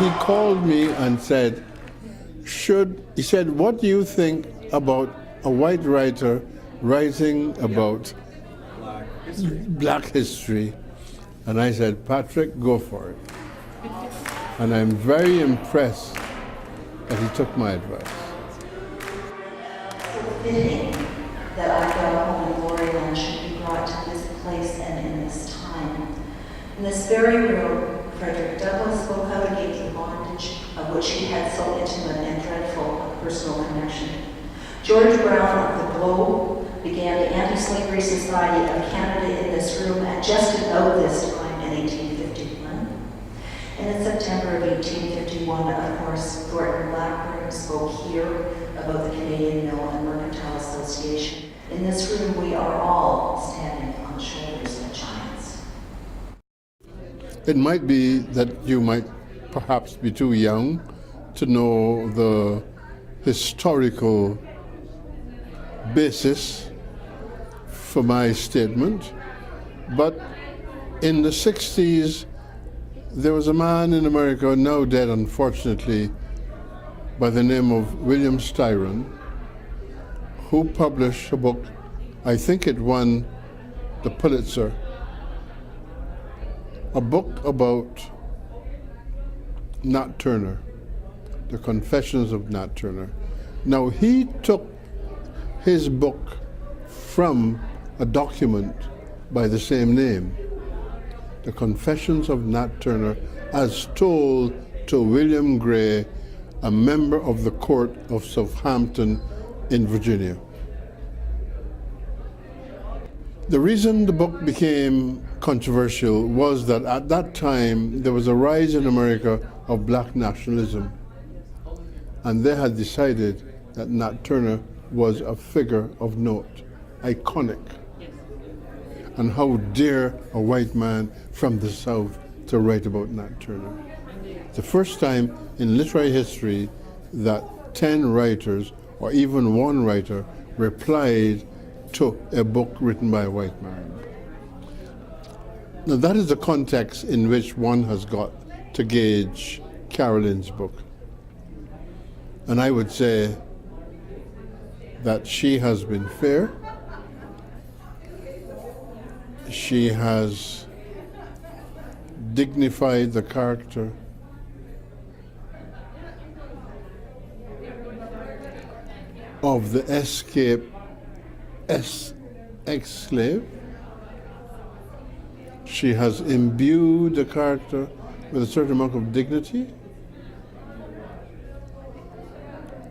he called me and said, what do you think about a white writer writing about black history? And I said, Patrick, go for it. And I'm very impressed that he took my advice. It's fitting that I Got Home in Gloryland should be brought to this place and in this time. In this very room, Frederick Douglass spoke out against the bondage of which he had so intimate and dreadful a personal connection. George Brown of the Globe began the Anti-Slavery Society of Canada in this room at just about this time in 1851. And in September of 1851, of course, Thornton and Blackburn spoke here about the Canadian Mill and Mercantile Association. In this room, we are all standing on the shoulders of giants. It might be that you might perhaps be too young to know the historical basis for my statement, but in the 60s, there was a man in America, now dead unfortunately, by the name of William Styron, who published a book, I think it won the Pulitzer, a book about Nat Turner, The Confessions of Nat Turner. Now, he took his book from a document by the same name, The Confessions of Nat Turner, as told to William Gray, a member of the court of Southampton in Virginia. The reason the book became controversial was that at that time there was a rise in America of black nationalism, and they had decided that Nat Turner was a figure of note, iconic. And how dare a white man from the South to write about Nat Turner? The first time in literary history that 10 writers, or even one writer, replied to a book written by a white man. Now that is the context in which one has got to gauge Karolyn's book. And I would say that she has been fair. She has dignified the character of the escaped ex-slave. She has imbued the character with a certain amount of dignity.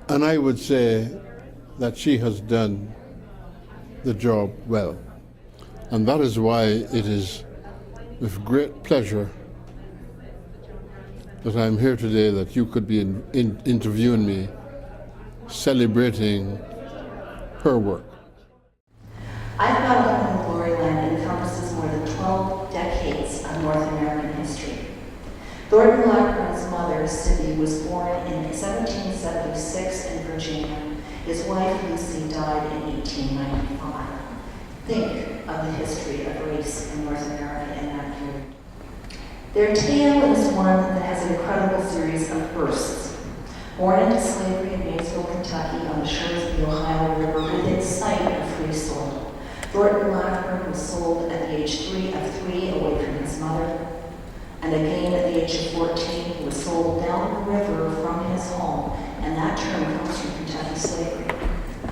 And I would say that she has done the job well. And that is why it is with great pleasure that I'm here today, that you could be interviewing me, celebrating her work. I've Got Home in Gloryland encompasses more than 12 decades of North American history. Thornton Blackburn's mother, Cindy, was born in 1776 in Virginia. His wife, Lucie, died in 1895. Think of the history of race in North America in that period. Their tale is one that has an incredible series of firsts. Born into slavery in Maysville, Kentucky, on the shores of the Ohio River, within sight of free soil, Thornton Blackburn was sold at the age of 3 away from his mother, and again at the age of 14, he was sold down the river from his home, and that term comes from Kentucky slavery.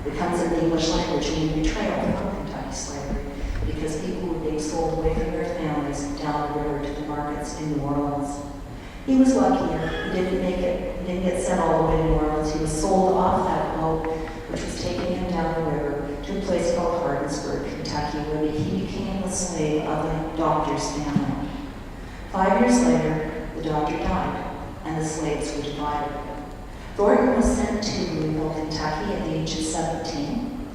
It comes in the English language meaning betrayal from Kentucky slavery, because people were being sold away from their families down the river to the markets in New Orleans. He was luckier. He didn't make it. He didn't get sent all the way to New Orleans. He was sold off that boat, which was taking him down the river to a place called Hardinsburg, Kentucky, where he became the slave of the doctor's family. 5 years later, the doctor died, and the slaves were divided. Thornton was sent to Louisville, Kentucky at the age of 17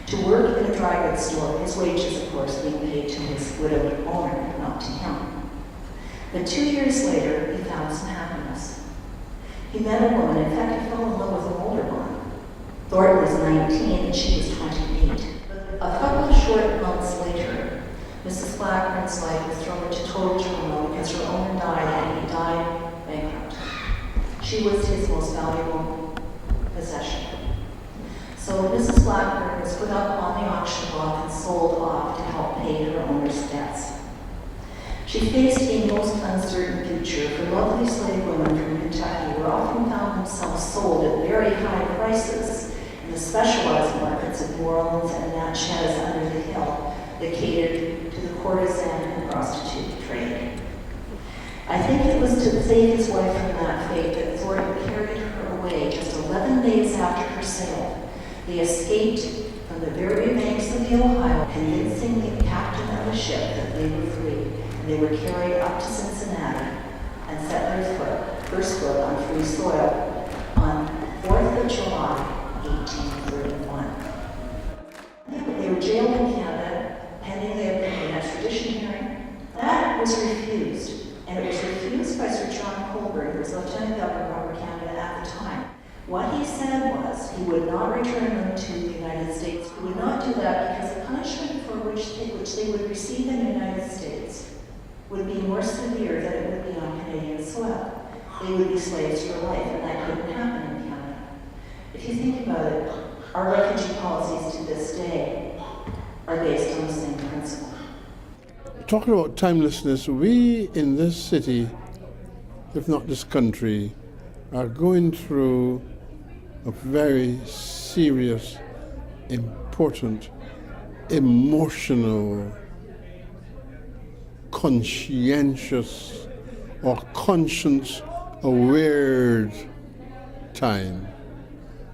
to work in a dry goods store, his wages, of course, being paid to his widowed owner, not to him. But 2 years later, he found some happiness. He met a woman. In fact, he fell in love with an older woman. Thornton was 19 and she was 28. A couple of short months later, Mrs. Blackburn's life was thrown into total turmoil because her owner died, and he died bankrupt. She was his most valuable possession. So Mrs. Blackburn was put up on the auction block and sold off to help pay her owner's debts. She faced a most uncertain future, for lovely slave women from Kentucky were often found themselves sold at very high prices in the specialized markets of New Orleans and Natchez under the hill that catered to the courtesan and prostitute trade. I think it was to save his wife from that fate that Thornton carried her away just 11 days after her sale. They escaped from the very banks of the Ohio, convincing the captain of the ship that they were free. They were carried up to Cincinnati and set their first foot on free soil on 4th of July, 1831. They were jailed in Canada pending their extradition hearing. That was refused, and it was refused by Sir John Colborne, who was Lieutenant Governor of Canada at the time. What he said was he would not return them to the United States. He would not do that because the punishment for which they would receive in the United States would be more severe than it would be on Canadian soil. They would be slaves for life, and that couldn't happen in Canada. If you think about it, our refugee policies to this day are based on the same principle. Talking about timelessness, we in this city, if not this country, are going through a very serious, important, emotional, conscientious or conscience-aware time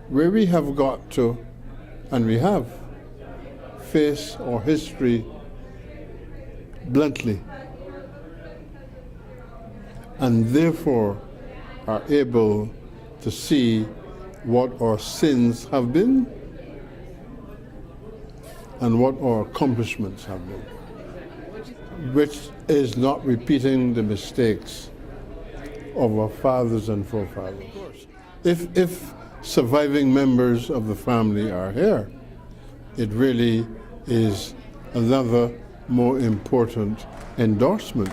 where we have got to, and we have, face our history bluntly, and therefore are able to see what our sins have been and what our accomplishments have been, which is not repeating the mistakes of our fathers and forefathers. If surviving members of the family are here, it really is another more important endorsement